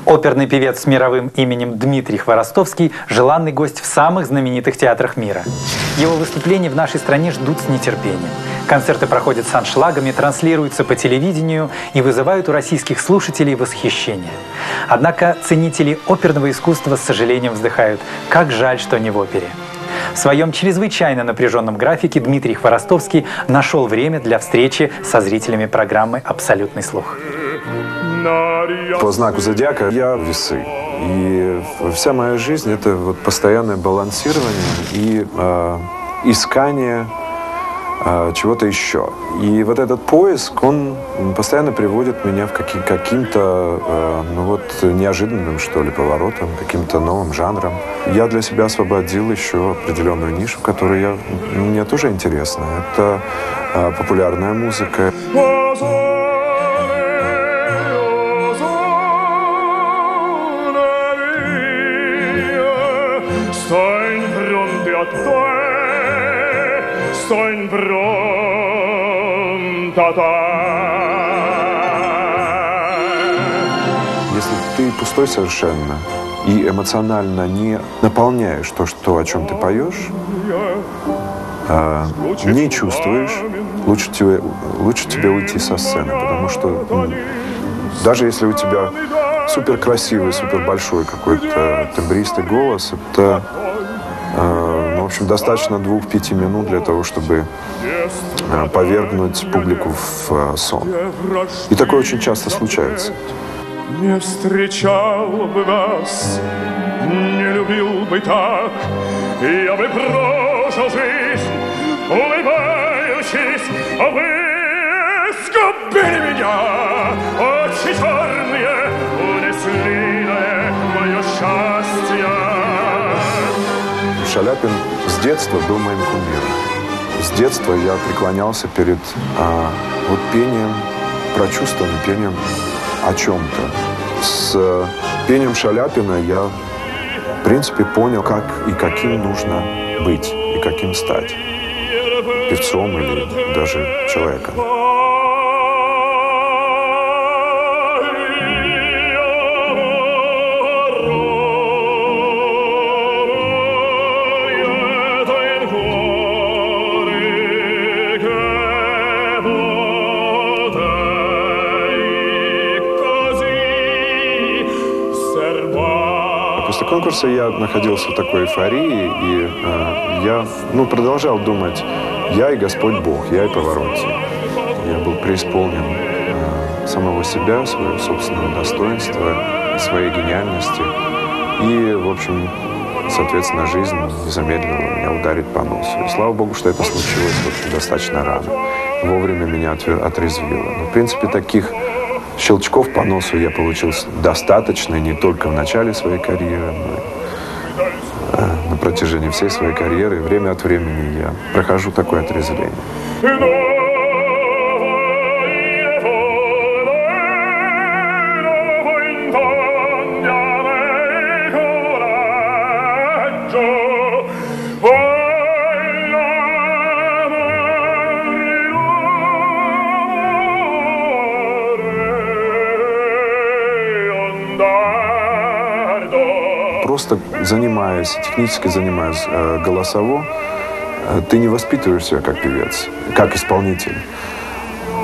Оперный певец с мировым именем Дмитрий Хворостовский – желанный гость в самых знаменитых театрах мира. Его выступления в нашей стране ждут с нетерпением. Концерты проходят с аншлагами, транслируются по телевидению и вызывают у российских слушателей восхищение. Однако ценители оперного искусства с сожалением вздыхают: как жаль, что не в опере. В своем чрезвычайно напряженном графике Дмитрий Хворостовский нашел время для встречи со зрителями программы «Абсолютный слух». По знаку зодиака я весы. И вся моя жизнь — это вот постоянное балансирование и искание чего-то еще. И вот этот поиск, он постоянно приводит меня к каким-то неожиданным, что ли, поворотам, каким-то новым жанрам. Я для себя освободил еще определенную нишу, которая мне тоже интересна. Это популярная музыка. Если ты пустой совершенно и эмоционально не наполняешь то, о чем ты поешь, не чувствуешь, лучше тебе уйти со сцены, потому что даже если у тебя супер красивый, супер большой какой-то тембристый голос, это в общем, достаточно 2-5 минут для того, чтобы повергнуть публику в сон. И такое очень часто случается. Не встречал бы вас, не любил бы так, я бы прожил жизнь, улыбающись, а вы сгубили меня, очи черные унесли мое счастье. Шаляпин с детства был моим кумиром. С детства я преклонялся перед пением, прочувствованным пением о чем-то. С пением Шаляпина я, в принципе, понял, как и каким нужно быть, и каким стать. Певцом или даже человеком. После конкурса я находился в такой эйфории, и я продолжал думать: я и Господь Бог, я и Паваротти. Я был преисполнен самого себя, своего собственного достоинства, своей гениальности. И, в общем, соответственно, жизнь не замедлила меня ударить по носу. И слава Богу, что это случилось достаточно рано. Вовремя меня отрезвило. Но, в принципе, таких щелчков по носу я получил достаточно не только в начале своей карьеры, но и на протяжении всей своей карьеры. Время от времени я прохожу такое отрезвление. Просто технически занимаясь голосово, ты не воспитываешь себя как певец, как исполнитель,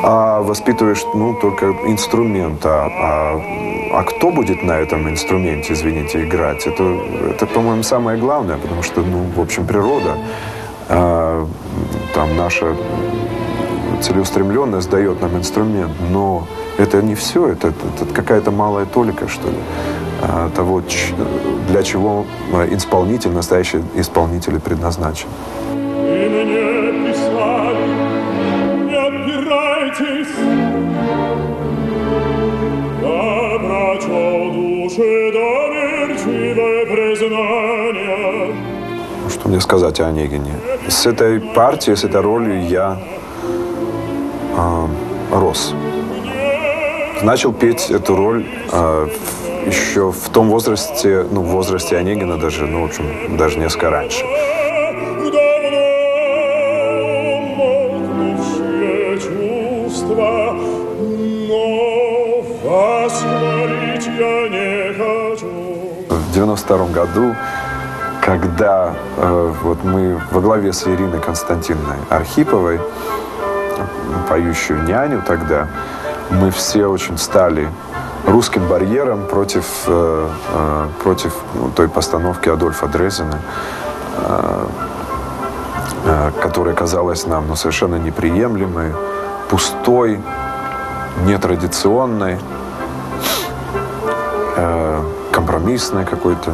а воспитываешь, только инструмент. А кто будет на этом инструменте, извините, играть? Это, по-моему, самое главное, потому что, в общем, природа, наша целеустремленность дает нам инструмент, но это не все, это какая-то малая толика, что ли, того, для чего настоящий исполнитель предназначен. И мне писали, не отпирайтесь, я прочел души доверчивое признание. Что мне сказать о Онегине? С этой партией, с этой ролью я рос. Начал петь эту роль еще в том возрасте, в возрасте Онегина даже, в общем, даже несколько раньше. Но вас хвалить я не 92 году, когда вот мы во главе с Ириной Константиновной Архиповой, поющую няню тогда, мы все очень стали русским барьером против той постановки Адольфа Дрезена, которая казалась нам совершенно неприемлемой, пустой, нетрадиционной, компромиссной какой-то.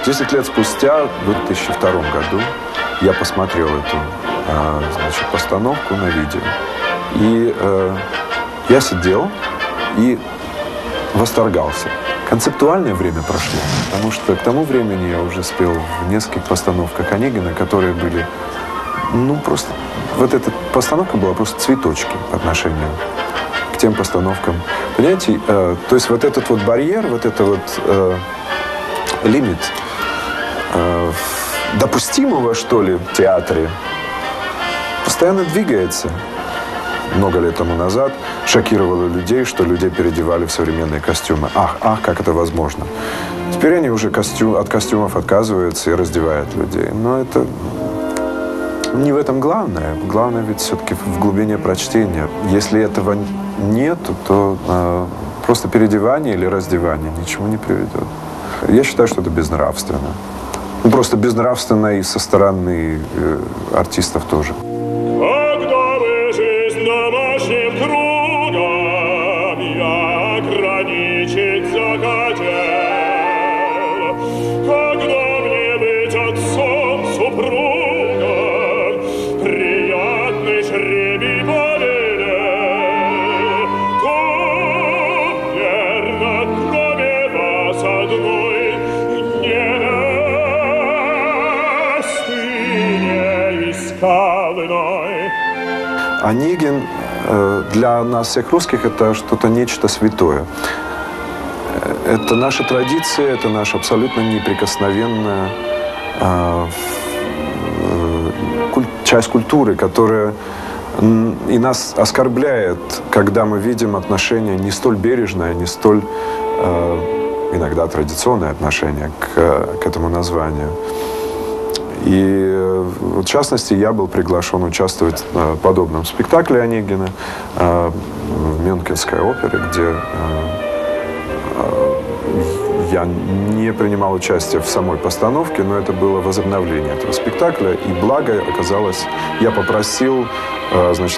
Десять лет спустя, в 2002 году, я посмотрел эту постановку на видео. И я сидел и восторгался. Концептуальное время прошло, потому что к тому времени я уже спел в нескольких постановках Онегина, которые были, просто... Вот эта постановка была просто цветочки по отношению к тем постановкам. Понимаете, то есть вот этот вот барьер, вот это вот лимит допустимого, что ли, в театре постоянно двигается. Много лет тому назад шокировало людей, что людей переодевали в современные костюмы. Ах, как это возможно? Теперь они уже от костюмов отказываются и раздевают людей. Но это не в этом главное. Главное ведь все-таки в глубине прочтения. Если этого нет, то просто переодевание или раздевание ничему не приведет. Я считаю, что это безнравственно. Просто безнравственно и со стороны артистов тоже. Когда бы жизнь домашним кругом я ограничить захотел, когда мне быть отцом, супругом, приятный жребий повелел, то, верно, кроме вас одной, Онегин для нас, всех русских, это что-то нечто святое. Это наша традиция, это наша абсолютно неприкосновенная часть культуры, которая и нас оскорбляет, когда мы видим отношение не столь бережное, не столь иногда традиционное отношение к этому названию. И, в частности, я был приглашен участвовать в подобном спектакле Онегина в Мюнхенской опере, где я не принимал участие в самой постановке, но это было возобновление этого спектакля. И благо оказалось, я попросил,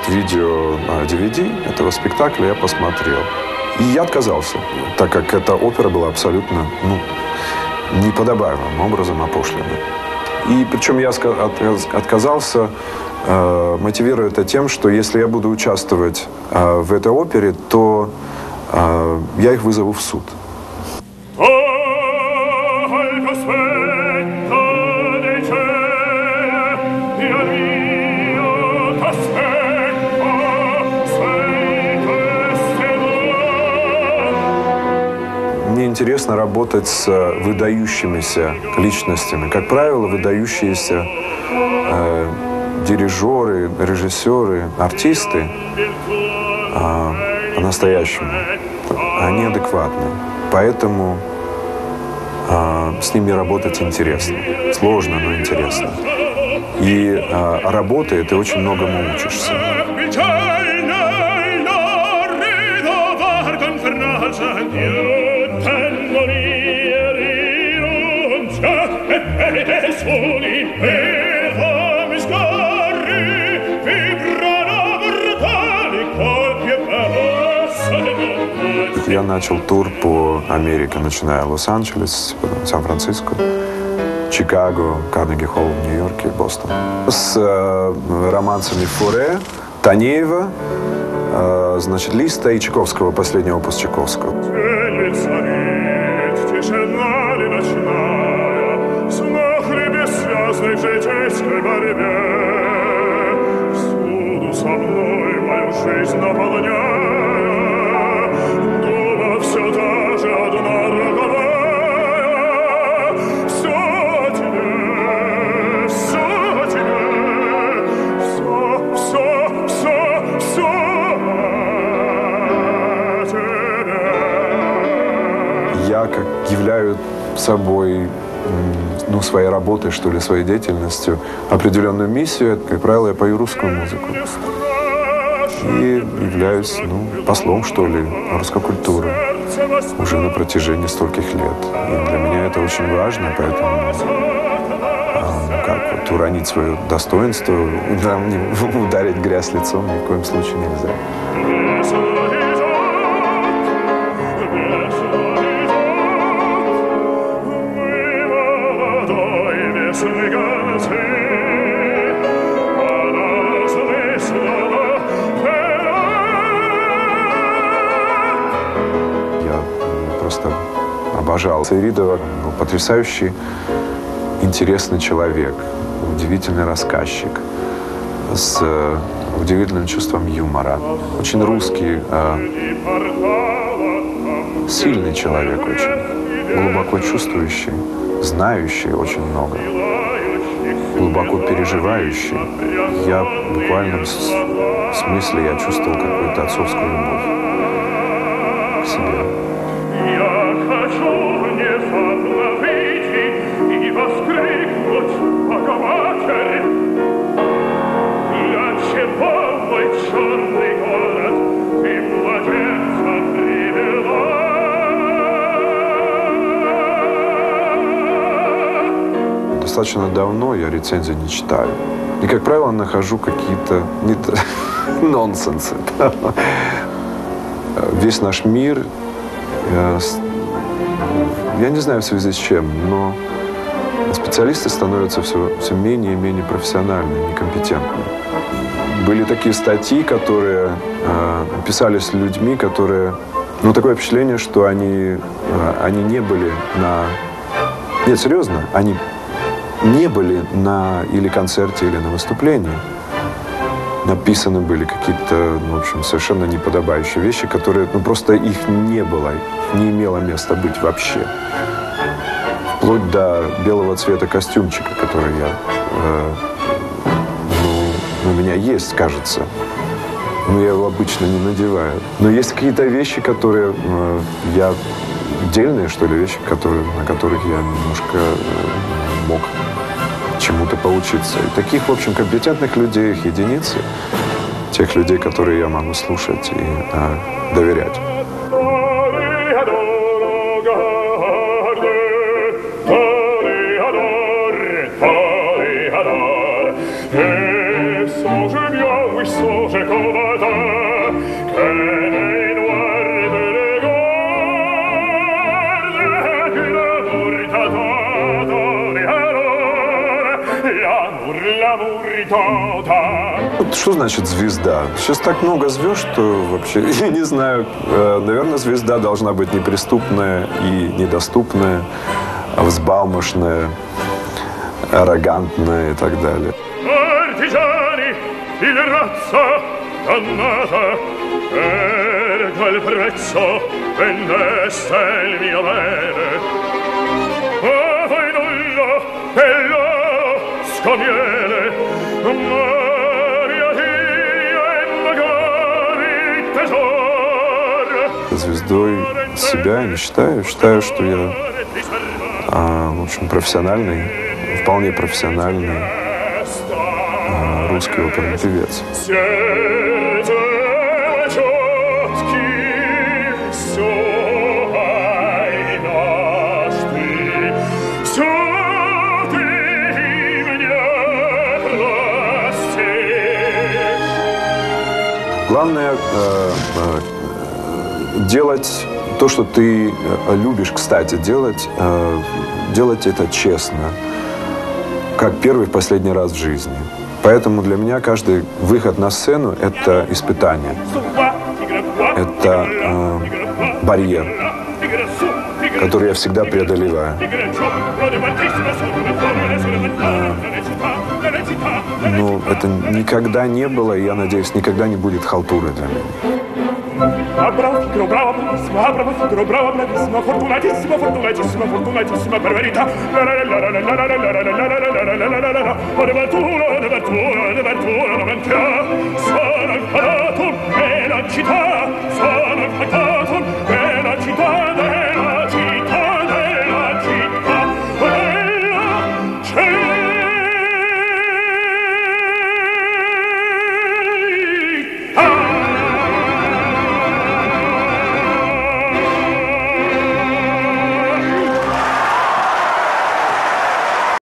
видео DVD этого спектакля, я посмотрел. И я отказался, так как эта опера была абсолютно, неподобаемым образом опошленной. И причем я отказался, мотивируя это тем, что если я буду участвовать в этой опере, то я их вызову в суд. Мне интересно работать с выдающимися личностями. Как правило, выдающиеся дирижеры, режиссеры, артисты по-настоящему, они адекватны. Поэтому с ними работать интересно. Сложно, но интересно. И работая, ты очень многому учишься. Я начал тур по Америке, начиная с Лос-Анджелеса, потом Сан-Франциско, Чикаго, Карнеги-Холл в Нью-Йорке, Бостон. С романсами Фуре, Танеева, значит, Листа и Чайковского, последний опус Чайковского. Тишина ли ночная, снах ли бессвязной в житейской борьбе, всюду со мной мою жизнь наполняя, дума все та же одна роковая, все тебе, все тебе, все тебе. Я как являю собой, ну, своей работой, что ли, своей деятельностью определенную миссию. Как правило, я пою русскую музыку. И являюсь, ну, послом, что ли, русской культуры уже на протяжении стольких лет. И для меня это очень важно, поэтому, ну, как вот, уронить свое достоинство, ударить грязь лицом ни в коем случае нельзя. Обожал. Сайридова был потрясающий, интересный человек, удивительный рассказчик, с удивительным чувством юмора. Очень русский, сильный человек очень, глубоко чувствующий, знающий очень много, глубоко переживающий. Я в буквальном смысле я чувствовал какую-то отцовскую любовь к себе. Достаточно давно я рецензии не читаю. И, как правило, нахожу какие-то нонсенсы. Весь наш мир, я не знаю в связи с чем, но специалисты становятся все менее и менее профессиональными, некомпетентными. Были такие статьи, которые писались людьми, которые... Ну, такое впечатление, что они не были на... Нет, серьезно, они не были на или концерте, или на выступлении. Написаны были какие-то, ну, в общем, совершенно неподобающие вещи, которые, ну, просто их не было, не имело места быть вообще. Вплоть до белого цвета костюмчика, который у меня есть, кажется. Но я его обычно не надеваю. Но есть какие-то вещи, которые отдельные, что ли, вещи, на которых я немножко мог чему-то поучиться. И таких, в общем, компетентных людей, их единицы. Тех людей, которые я могу слушать и доверять. Что значит звезда? Сейчас так много звезд, что вообще я не знаю. Наверное, звезда должна быть неприступная и недоступная, взбалмошная, аррогантная и так далее. Звездой себя не считаю. Считаю, что я, в общем, профессиональный, вполне профессиональный русский оперный певец. Главное делать то, что ты любишь, кстати, делать это честно, как первый в последний раз в жизни. Поэтому для меня каждый выход на сцену – это испытание. Это барьер, который я всегда преодолеваю. Но это никогда не было, и я надеюсь, никогда не будет халтурой для меня. Bravo, bravissimo, fortunatissimo, fortunatissimo, fortunatissimo, per verità. Sono imparato nella città, sono imparato